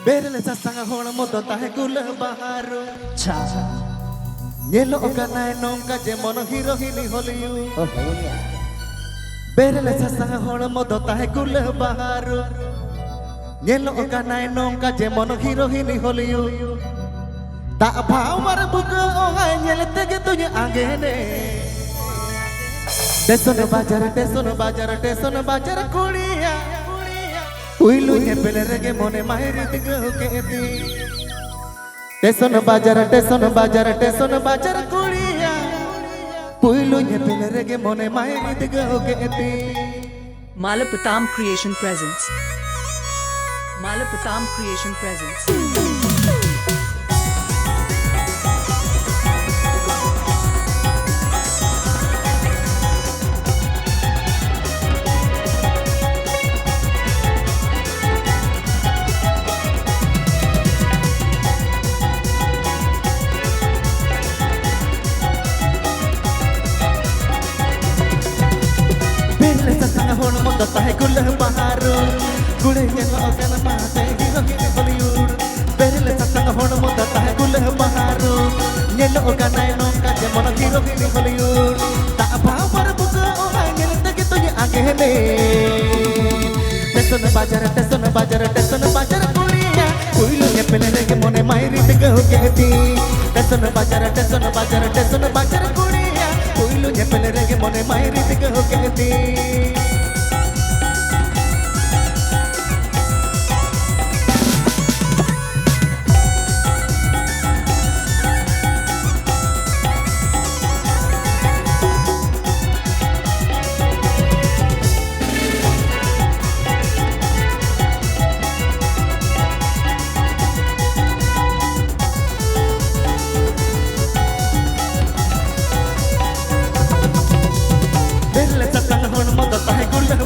Berle sasanga hona moto tahe gula baharu Nyelo okanai nongka jemono hero hini Hollywood Berle sasanga hona moto tahe gula baharu Nyelo okanai nongka jemono hero hini Hollywood Tak bhau mar buka ohai nyele tege tunya angene Tesono bajar kuliya Uilu ye pele rege mone mahiri tiga huketi Tesono bajar kuliya Uilu ye pele rege mone mahiri tiga huketi Malapatam Creation Presents. Malapatam Creation Presents. Hona moto tahe gula baharu Gule nyelo okana mate hero hini Hollywood Berle satanga hona moto tahe gula baharu Nyelo okana nongka jemono hero hini Hollywood Tak bhau mar buka ohai nyele tege tunya angene Tesono bajar kuliya Uilu ye pele rege mone mahiri tiga huketi Tesono bajar kuliya Uilu ye pele rege mone mahiri tiga huketi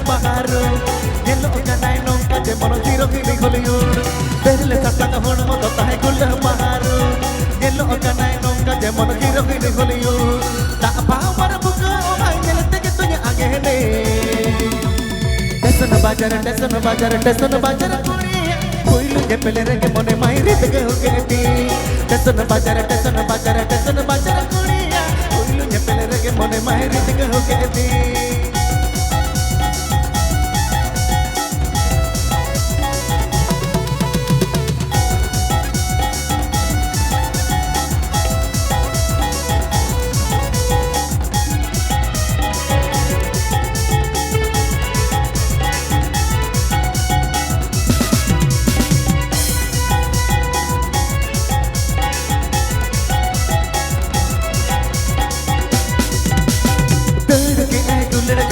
baharu Nyelo okanai nongka jemono hero hini Hollywood Berle satanga hona moto tahe gula baharu Nyelo okanai nongka jemono hero hini Hollywood Tak bhau mar buka ohai nyele tege tunya angene Tesono bajar kuliya Uilu ye pele rege mone mahiri tiga huketi Tesono bajar kuliya Uilu ye pele rege mone mahiri tiga huketi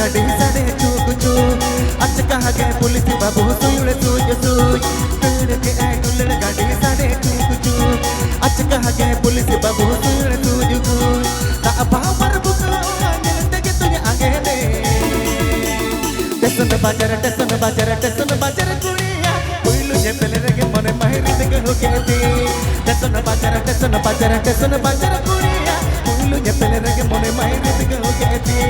Gadi sade chukuchu Achka hage pulis babu suyule suy Tere ke ay gulle gadi sade chukuchu Achka hage pulis babu suyule suy Ta bhau mar buka nyele tege tunya angene Tesono bajar kuliya Uilu ye pele rege mone mahiri tiga huketi Tesono bajar kuliya Uilu ye pele rege mone mahiri tiga huketi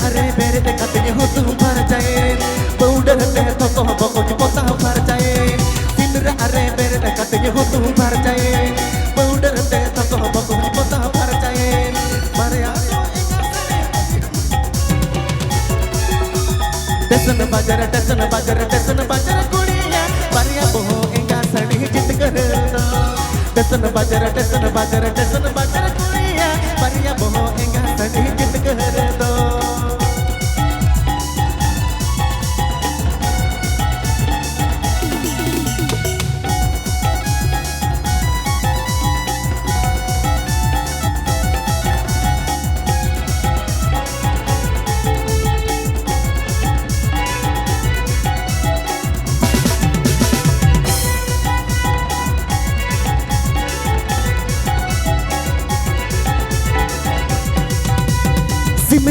Are bere te katnya hotu par jaye Powder te thoko boko pota par jaye Simra are bere te katnya hotu par jaye Powder te thoko boko pota par jaye Mare ayo Tesono bajar kuliya Maria boho enga sadi jit kare do Tesono bajar kuliya Maria boho enga sadi jit kare do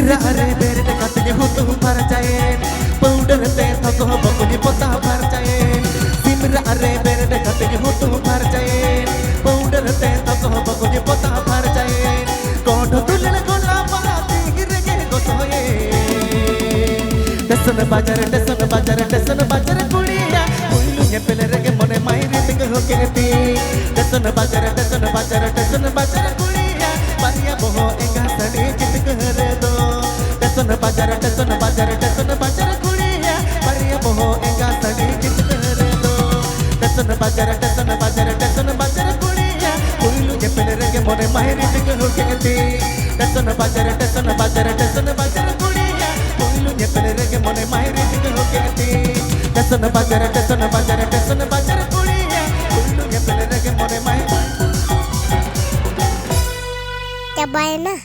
Simra are bere de katne hutu par jaye powder te thok bokuni pota par jaye Simra are bere de katne hutu par jaye powder te thok bokuni pota par jaye kodho tulne gola parati hirge gosoye Tesan bajar kudiya Uilu nye pelerege mone mairi ting hoketi Tesan bajar kudiya Pariya boho enga sadi chit kare do Tesan bajar kudiya Pariya boho enga sadi chit kare do Tesan bajar kudiya Uilu nye pelerege mone mairi ting hoketi Tesan bajar kudiya Uilu nye pelerege mone mairi ting hoketi Tesan bajar kudiya Uilu nye pelerege mone mairi Cobain nah.